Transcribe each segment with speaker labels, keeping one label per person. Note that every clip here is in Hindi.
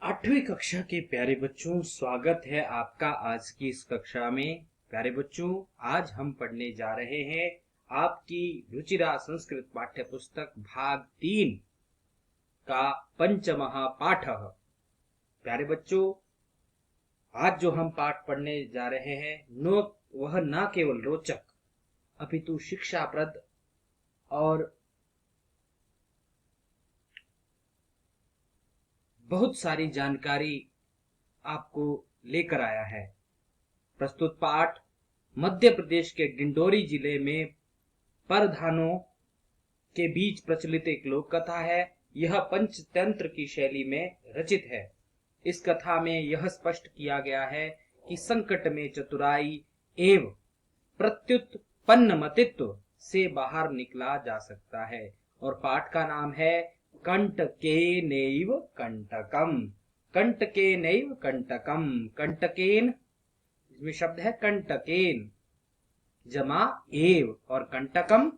Speaker 1: आठवीं कक्षा के प्यारे बच्चों, स्वागत है आपका आज की इस कक्षा में। प्यारे बच्चों, आज हम पढ़ने जा रहे हैं आपकी रुचिरा संस्कृत पाठ्य पुस्तक भाग 3 का पंचमः पाठ। प्यारे बच्चों, आज जो हम पाठ पढ़ने जा रहे हैं वह न केवल रोचक अपितु शिक्षाप्रद और बहुत सारी जानकारी आपको लेकर आया है। प्रस्तुत पाठ मध्य प्रदेश के डिंडोरी जिले में परधानों के बीच प्रचलित एक लोक कथा है। यह पंचतंत्र की शैली में रचित है। इस कथा में यह स्पष्ट किया गया है कि संकट में चतुराई एवं प्रत्युत्पन्नमतित्व से बाहर निकला जा सकता है। और पाठ का नाम है कंटकेनैव कंटकम। कंटकेनैव कंटकम। कंटकेन इसमें शब्द है कंटकेन जमा एव, और कंटकम,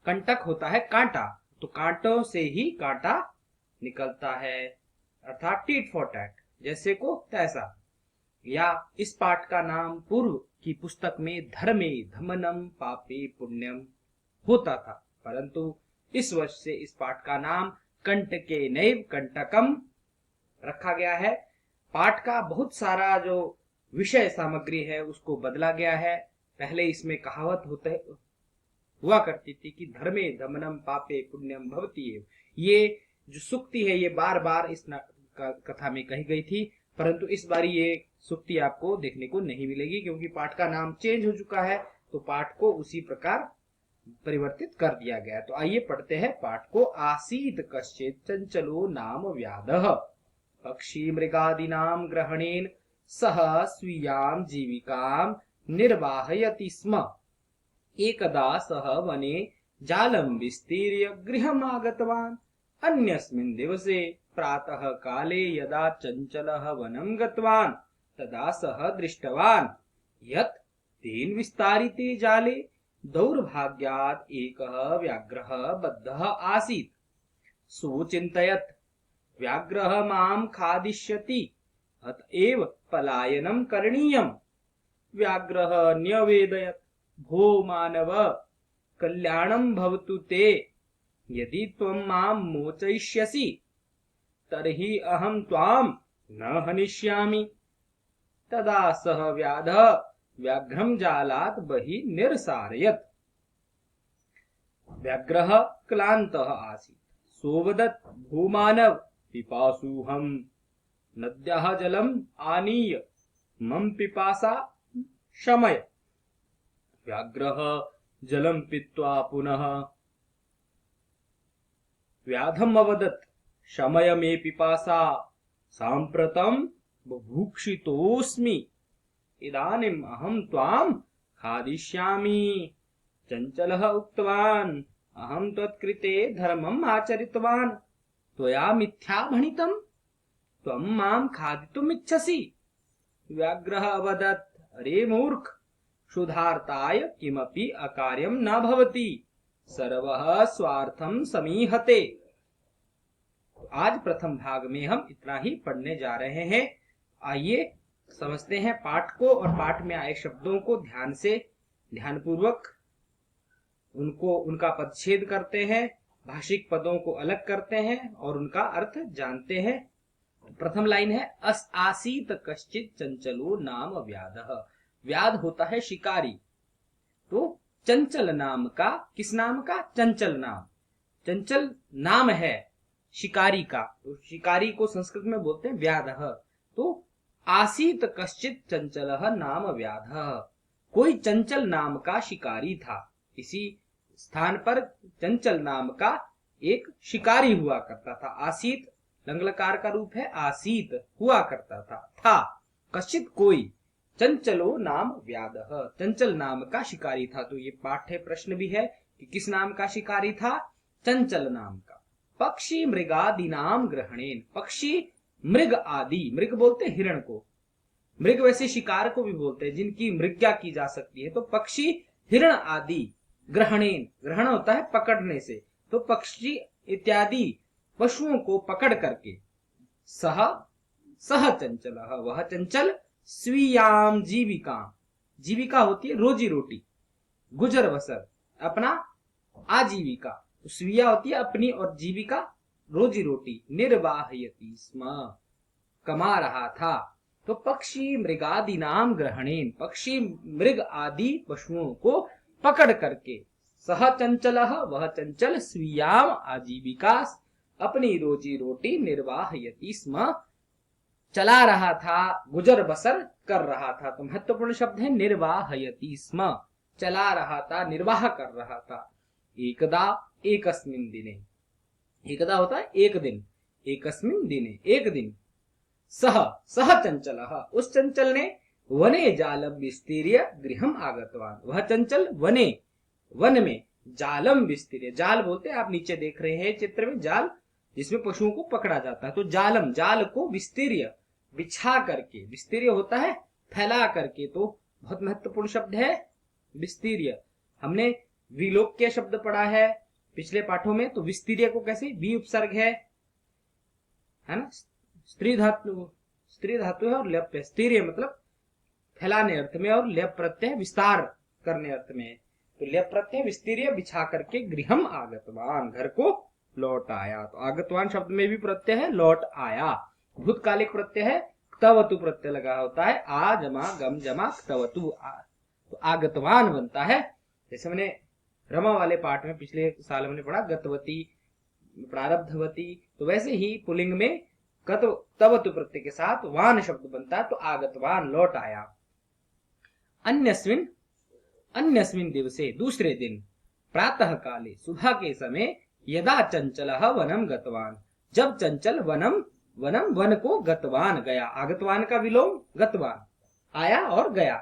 Speaker 1: कंटक होता है कांटा, तो कांटों से ही कांटा निकलता है, अर्थात टीट फॉर टैट, जैसे को तैसा। या इस पाठ का नाम पूर्व की पुस्तक में धर्मे धमनम पापे पुण्यम होता था, परंतु इस वर्ष से इस पाठ का नाम कंटकेनैव कंटकम रखा गया है। पाठ का बहुत सारा जो विषय सामग्री है उसको बदला गया है। पहले इसमें कहावत हुआ करती थी कि धर्मे धमनम पापे पुण्यम भवति एव। ये जो सुक्ति है ये बार बार इस कथा में कही गई थी, परंतु इस बार ये सुक्ति आपको देखने को नहीं मिलेगी, क्योंकि पाठ का नाम चेंज हो चुका है, तो पाठ को उसी प्रकार परिवर्तित कर दिया गया। तो आइए पढ़ते हैं पाठ को। आसीत कश्चित् चंचलो नाम व्याधः पक्षी मृगादीनां ग्रहणेन सह स्वीयां जीविकां निर्वाहयति स्म। एकदा सः वने जालं विस्तीर्य गृहम् आगतवान्। अन्यस्मिन् दिवसे प्रातः काले यदा चंचलः वनं गतवान् तदा सः दृष्टवान् यत् तेन विस्तारिते जाले दौर्भाग्यात् एकः व्याघ्रः बद्धः आसीत्। सोचिन्तयत् व्याघ्रः मां खादिष्यति, अतएव पलायनं करणीयम्। व्याघ्रः न्यवेदयत्, भो मानव, कल्याणं भवतु ते। यदि त्वं मां मोचयिष्यसि तर्हि अहं त्वां न हनिष्यामि। तदा सः व्याधः व्याघ्रं जालात् बहिः निरसारयत्। व्याघ्रः क्लान्तः आसीत्। सोवदत्, भो मानव, पिपासूहम्। नद्याः जलम् आनीय मम पिपासा शमय। व्याघ्रः जलं पीत्वा पुनः व्याधम् अवदत्, शमय मे पिपासा, साम्प्रतं बुभुक्षितोऽस्मि। इदानीम् अहं त्वां खादिष्यामि। चंचलः उक्तवान्, अहं त्वत्कृते धर्मम् आचरितवान्, त्वया मिथ्या भणितम्, त्वं मां खादितुम् इच्छसि। व्याघ्रः अवदत्, अरे मूर्ख, क्षुधार्ताय किमपि अकार्यं न भवति, सर्वः स्वार्थं समीहते। आज प्रथम भाग में हम इतना ही पढ़ने जा रहे हैं। आइए समझते हैं पाठ को, और पाठ में आए शब्दों को ध्यानपूर्वक उनका पदच्छेद करते हैं, भाषिक पदों को अलग करते हैं और उनका अर्थ जानते हैं। प्रथम लाइन है, आसीत कश्चित् चंचलो नाम व्याधः। व्याध होता है शिकारी, तो चंचल नाम का, किस नाम का? चंचल नाम। चंचल नाम है शिकारी का, तो शिकारी को संस्कृत में बोलते हैं व्याधः। तो आसीत कश्चित् चंचलः नाम व्याधः, कोई चंचल नाम का शिकारी था। इसी स्थान पर चंचल नाम का एक शिकारी हुआ करता था। आसीत लंगलकार का रूप है, आसीत हुआ करता था। कश्चित् कोई, चंचलो नाम व्याधः, चंचल नाम का शिकारी था। तो ये पाठ्य प्रश्न भी है कि किस नाम का शिकारी था? चंचल नाम का। पक्षी मृगादीनां ग्रहणेन, पक्षी मृग आदि, मृग बोलते हिरण को, मृग वैसे शिकार को भी बोलते हैं जिनकी मृग्या की जा सकती है। तो पक्षी हिरण आदि ग्रहणेन, ग्रहण होता है पकड़ने से, तो पक्षी इत्यादि पशुओं को पकड़ करके सह सह चंचलः, वह चंचल, स्वीयाम जीविका, जीविका होती है रोजी रोटी, गुजर बसर अपना आजीविका, तो स्वीया होती है अपनी और जीविका रोजी रोटी, निर्वाहयति स्म कमा रहा था। तो पक्षी मृगादि नाम ग्रहणेन, पक्षी मृग आदि पशुओं को पकड़ करके, सह चंचलः वह चंचल, स्वीयाम आजीविका अपनी रोजी रोटी, निर्वाहयति स्म चला रहा था, गुजर बसर कर रहा था। तो महत्वपूर्ण शब्द है निर्वाहयति स्म, चला रहा था, निर्वाह कर रहा था। एकदा एकस्मिन् दिने, एकदा होता है एक दिन, एकस्मिन् दिने एक दिन, सह सह चंचलः उस चंचल ने, वने जालम विस्तीर्य गृहम आगतवान, वह चंचल वने वन में, जालम विस्तीर्य, जाल बोलते हैं, आप नीचे देख रहे हैं चित्र में, जाल जिसमें पशुओं को पकड़ा जाता है, तो जालम जाल को विस्तीर्य बिछा करके, विस्तीर्य होता है फैला करके, तो बहुत महत्वपूर्ण शब्द है विस्तीर्य। हमने विलोक्य शब्द पढ़ा है पिछले पाठों में, तो विस्तीर्य को कैसे, वी उपसर्ग है ना, स्त्री धातु है और लेप है, स्तीर्य मतलब फैलाने अर्थ में, और लेप प्रत्यय विस्तार करने अर्थ में, तो लेप प्रत्यय विस्तीर्य बिछा करके, गृहम आगतवान घर को लौट आया। तो आगतवान शब्द में भी प्रत्यय है लौट आया, भूतकालिक प्रत्यय है, क्तवतु प्रत्यय लगा होता है, आ जमा गम जमा क्तवतु, तो आगतवान बनता है। जैसे मैंने रमा वाले पाठ में पिछले साल हमने पढ़ा गतवती, प्रारब्धवती, तो वैसे ही पुलिंग में तवतु प्रत्यय के साथ वान शब्द बनता है, तो आगतवान लौट आया। अन्यस्मिन, अन्यस्मिन दिवसे दूसरे दिन, प्रातः काले सुबह के समय, यदा चंचलः वनम गतवान, जब चंचल वनम, वनम वन को, गतवान गया, आगतवान का विलोम गतवान, आया और गया।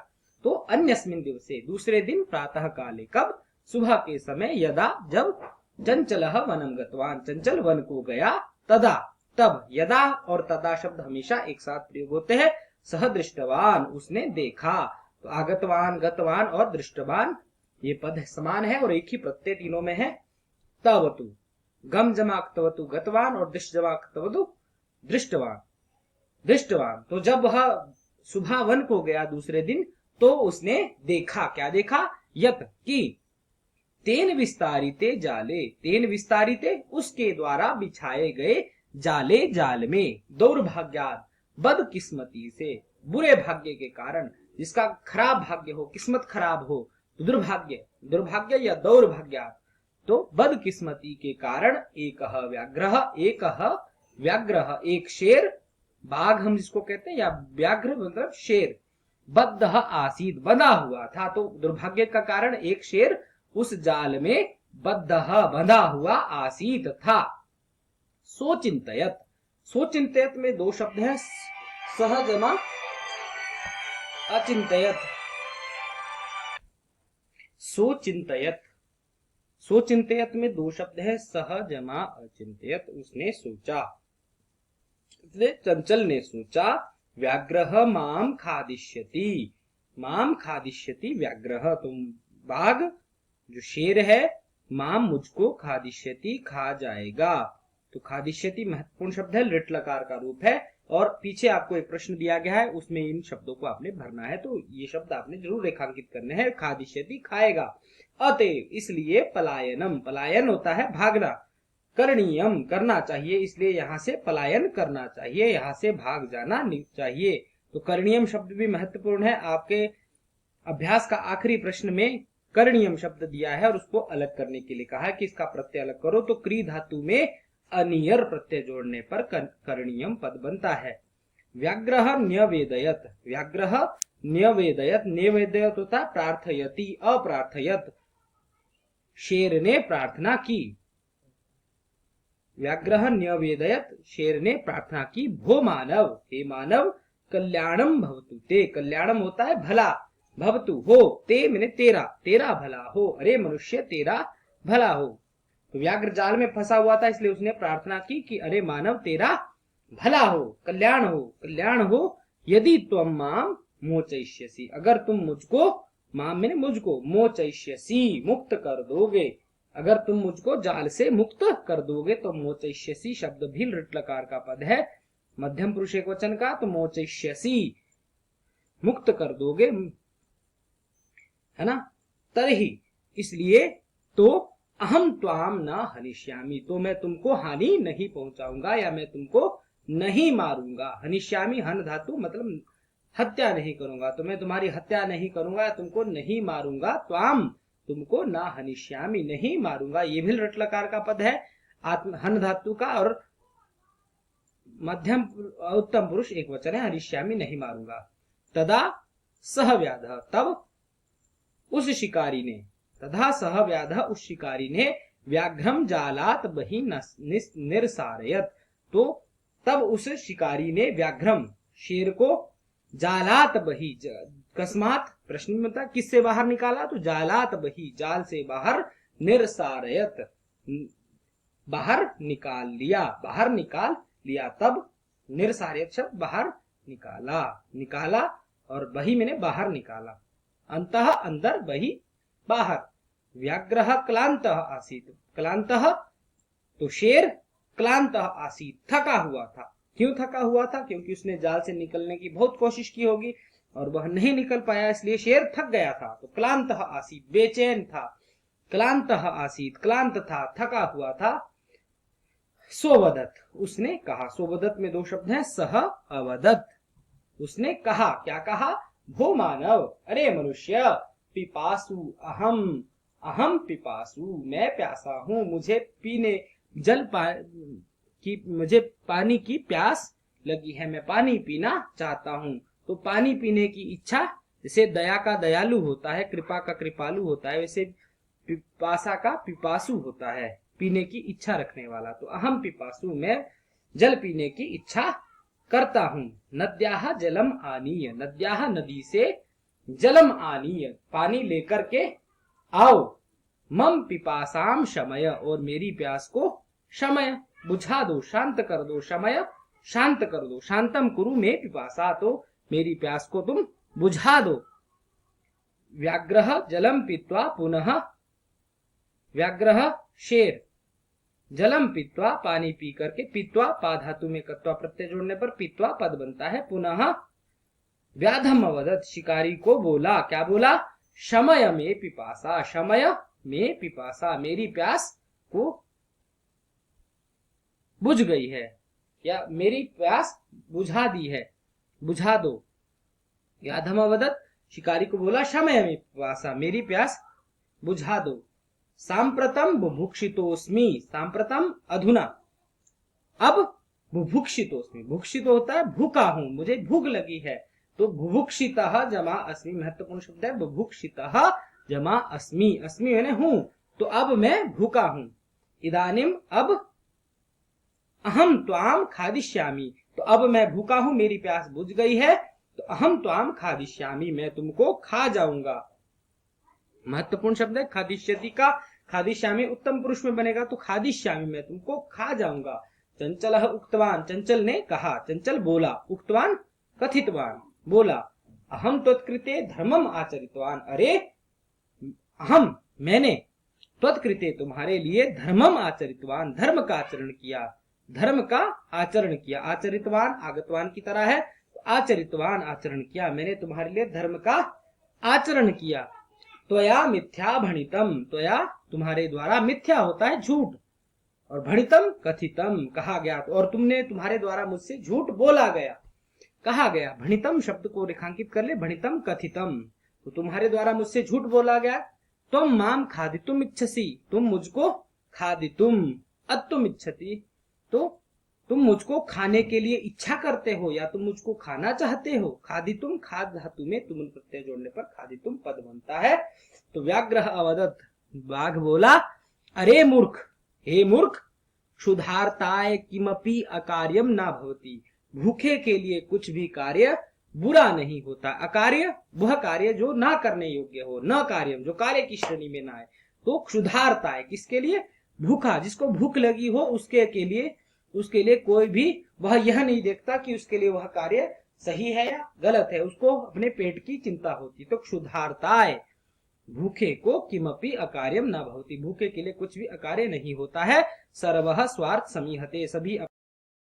Speaker 1: तो अन्यस्मिन दिवसे दूसरे दिन, प्रातः काले कब, सुबह के समय, यदा जब, चंचलः वनम गतवान चंचल वन को गया, तदा तब, यदा और तदा शब्द हमेशा एक साथ प्रयोग होते हैं। सह दृष्टवान उसने देखा, तो आगतवान, गतवान और दृष्टवान ये पद समान है और एक ही प्रत्यय तीनों में है। तवतु, गम जमा क्तवतु गतवान और दृष्ट जमा क्तवतु दृष्टवान, दृष्टवान। तो जब वह सुबह वन को गया दूसरे दिन, तो उसने देखा, क्या देखा, यत की, तेन विस्तारिते जाले, तेन विस्तारिते उसके द्वारा बिछाए गए, जाले जाल में, दौर्भाग्यात बदकिस्मती से, बुरे भाग्य के कारण, जिसका खराब भाग्य हो, किस्मत खराब हो, तो दुर्भाग्य, दुर्भाग्य या दौर्भाग्यात, तो बदकिस्मती के कारण, एक व्याघ्र, एक व्याघ्र एक शेर, बाघ हम जिसको कहते हैं, या व्याघ्र मतलब शेर, बद्ध आसीद बंधा हुआ था, तो दुर्भाग्य का कारण एक शेर उस जाल में बद्ध बंधा हुआ आसीत था। सोचिंतयत, सोचिंतयत में दो शब्द हैं, सहजमा अचिंतयत, सोचिंतयत, सोचिंतयत में दो शब्द है, सहजमा अचिंतयत, उसने सोचा, चंचल ने सोचा, व्याघ्र माम खादिष्यति, माम खादिष्यति व्याघ्र, तुम बाघ जो शेर है, माम मुझको, खादिष्यति खा जाएगा। तो खादिष्यति महत्वपूर्ण शब्द है, लिट लकार का रूप है, और पीछे आपको एक प्रश्न दिया गया है, उसमें इन शब्दों को आपने भरना है, तो ये शब्द आपने जरूर रेखांकित करने हैं। खादिष्यति खाएगा, अतएव इसलिए, पलायनम, पलायन होता है भागना, करणीयम करना चाहिए, इसलिए यहां से पलायन करना चाहिए, यहां से भाग जाना चाहिए। तो करणीयम शब्द भी महत्वपूर्ण है, आपके अभ्यास का आखिरी प्रश्न में करणीयम शब्द दिया है और उसको अलग करने के लिए कहा है कि इसका प्रत्यय अलग करो, तो क्री धातु में अनियर प्रत्यय जोड़ने पर करणीयम पद बनता है। व्याघ्र न्यवेदयत, व्याघ्र न्यवेदयत, न्यवेदयत होता है प्रार्थयति, अप्रार्थयत, शेर ने प्रार्थना की, व्याघ्र न्यवेदयत शेर ने प्रार्थना की, भो मानव, हे मानव, कल्याणम भवतु ते, कल्याणम होता है भला, भवतु हो, ते मैंने तेरा, तेरा भला हो, अरे मनुष्य तेरा भला हो। तो व्याघ्र जाल में फंसा हुआ था, इसलिए उसने प्रार्थना की कि अरे मानव तेरा भला हो, कल्याण हो, कल्याण हो। यदि तुम माम मोचयिष्यसि, अगर तुम मुझको, माम मैंने मुझको, मोचयिष्यसि मुक्त कर दोगे, अगर तुम मुझको जाल से मुक्त कर दोगे, तो मोचयिष्यसि शब्द भी लृट लकार का पद है, मध्यम पुरुष एक वचन का तो मोचयिष्यसि, मुक्त कर दोगे, है ना। तरही, इसलिए तो अहम त्वाम न हनिष्यामि, तो मैं तुमको हानि नहीं पहुंचाऊंगा या मैं तुमको नहीं मारूंगा। हनिष्यामि, हन धातु मतलब हत्या नहीं करूंगा, तो मैं तुम्हारी हत्या नहीं करूंगा, तुमको नहीं मारूंगा। त्वाम, तुमको ना हनिष्यामि, नहीं मारूंगा। ये भी लट लकार का पद है, आत्म हन धातु का, और मध्यम उत्तम पुरुष एक वचन है, हनिष्यामि नहीं मारूंगा। तदा सह व्याध, तब उस शिकारी ने, तथा सह व्याध, उस शिकारी ने व्याघ्रम जालात बहि निरसारयत, तो तब उस शिकारी ने व्याघ्रम, शेर को, जालात बही, अकस्मात प्रश्न में था किससे बाहर निकाला, तो जालात बही, जाल से बाहर, निरसारयत, बाहर निकाल लिया, बाहर निकाल लिया। तब निरसारयत शब्द बाहर निकाला, निकाला, और बही मैंने बाहर निकाला। अंतः अंदर, बही बाहर। व्याघ्रः क्लांतः आसीत्, क्लांतः तो शेर, क्लांतः आसीत् थका हुआ था। क्यों थका हुआ था? क्योंकि उसने जाल से निकलने की बहुत कोशिश की होगी और वह नहीं निकल पाया, इसलिए शेर थक गया था। तो क्लांतः आसीत्, बेचैन था। क्लांतः आसीत्, क्लांत था, थका हुआ था। सोवदत, उसने कहा। सोवदत में दो शब्द हैं, सह अवदत, उसने कहा। क्या कहा? भो मानव, अरे मनुष्य, पिपासु अहम, अहम पिपासु, मैं प्यासा हूं, मुझे पीने मुझे पानी की प्यास लगी है, मैं पानी पीना चाहता हूं। तो पानी पीने की इच्छा, जैसे दया का दयालु होता है, कृपा का कृपालु होता है, वैसे पिपासा का पिपासु होता है, पीने की इच्छा रखने वाला। तो अहम पिपासु, मैं जल पीने की इच्छा करता हूं। नद्याह जलम आनीय, नद्याह नदी से, जलम आनीय पानी लेकर के आओ। मम पिपासाम शमय, और मेरी प्यास को शमय, बुझा दो, शांत कर दो। शमय, शांत कर दो। शांतम कुरु में पिपासा, तो मेरी प्यास को तुम बुझा दो। व्याघ्रः जलम पीत्वा पुनः, व्याघ्रः शेर, जलम पीत्वा पानी पी करके, पीत्वा पा धातु में कत्वा प्रत्यय जोड़ने पर पीत्वा पद बनता है। पुनः व्याधम अवदत, शिकारी को बोला। क्या बोला? शमय में पिपासा, शमय में पिपासा, मेरी प्यास को बुझ गई है, या मेरी प्यास बुझा दी है, बुझा दो। व्याधम अवदत, शिकारी को बोला, शमय में पिपासा, मेरी प्यास बुझा दो। सांप्रतम बुभुक्षितोस्मि, सांप्रतम अधुना, अब बुभुक्षितोस्मि, भुक्षित होता है भूखा हूं, मुझे भूख लगी है। तो बुभुक्षितः जमा अस्मि, महत्वपूर्ण शब्द है। बुभुक्षितः जमा अस्मि, अस्मि मैंने हूं, तो अब मैं भूखा हूं। इदानीम, अब अहम त्वाम खादिष्यामि, तो अब मैं भूखा हूं, मेरी प्यास बुझ गई है, तो अहम त्वाम खादिष्यामि, मैं तुमको खा जाऊंगा। महत्वपूर्ण शब्द है। खादिष्यति का खादिष्यामि उत्तम पुरुष में बनेगा, तो खादिष्यामि, मैं तुमको खा जाऊंगा। चंचल उक्तवान, चंचल ने कहा, चंचल बोला। उक्तवान कथितवान, बोला। अहम त्वत्कृते धर्मम आचरितवान, अरे अहम मैंने, त्वत्कृते तुम्हारे लिए, धर्मम आचरितवान धर्म का आचरण किया, धर्म का आचरण किया। आचरितवान आगतवान की तरह है, तो आचरितवान आचरण किया, मैंने तुम्हारे लिए धर्म का आचरण किया। त्वया मिथ्या भणितम, त्वया तुम्हारे द्वारा, मिथ्या होता है झूठ, और भणितम कथितम कहा गया, और तुमने, तुम्हारे द्वारा मुझसे झूठ बोला गया, कहा गया। भणितम शब्द को रेखांकित कर ले, भणितम कथितम, तो तुम्हारे द्वारा मुझसे झूठ बोला गया। तुम माम खादितुम इच्छसि, तुम मुझको, खादितुम अत्तुम इच्छति, तो तुम मुझको खाने के लिए इच्छा करते हो, या तुम मुझको खाना चाहते हो। खादितुम, खाद धातु में तुम प्रत्यय जोड़ने पर खादितुम पद बनता है। तो व्याघ्रः अवदत्, बाघ बोला, अरे मूर्ख, हे मूर्ख, क्षुधार्ताय किमपि अकार्यम ना भवति, भूखे के लिए कुछ भी कार्य बुरा नहीं होता। अकार्य वह कार्य जो ना करने योग्य हो, न कार्यम जो कार्य की श्रेणी में ना आए। तो क्षुधार्ताय किसके लिए? भूखा, जिसको भूख लगी हो उसके लिए कोई भी वह यह नहीं देखता कि उसके लिए वह कार्य सही है या गलत है, उसको अपने पेट की चिंता होती। तो क्षुधार्ताय, भूखे को, किमपि अकार्यम न भवति, भूखे के लिए कुछ भी अकार्य नहीं होता है। सर्वः स्वार्थ समीहते, सभी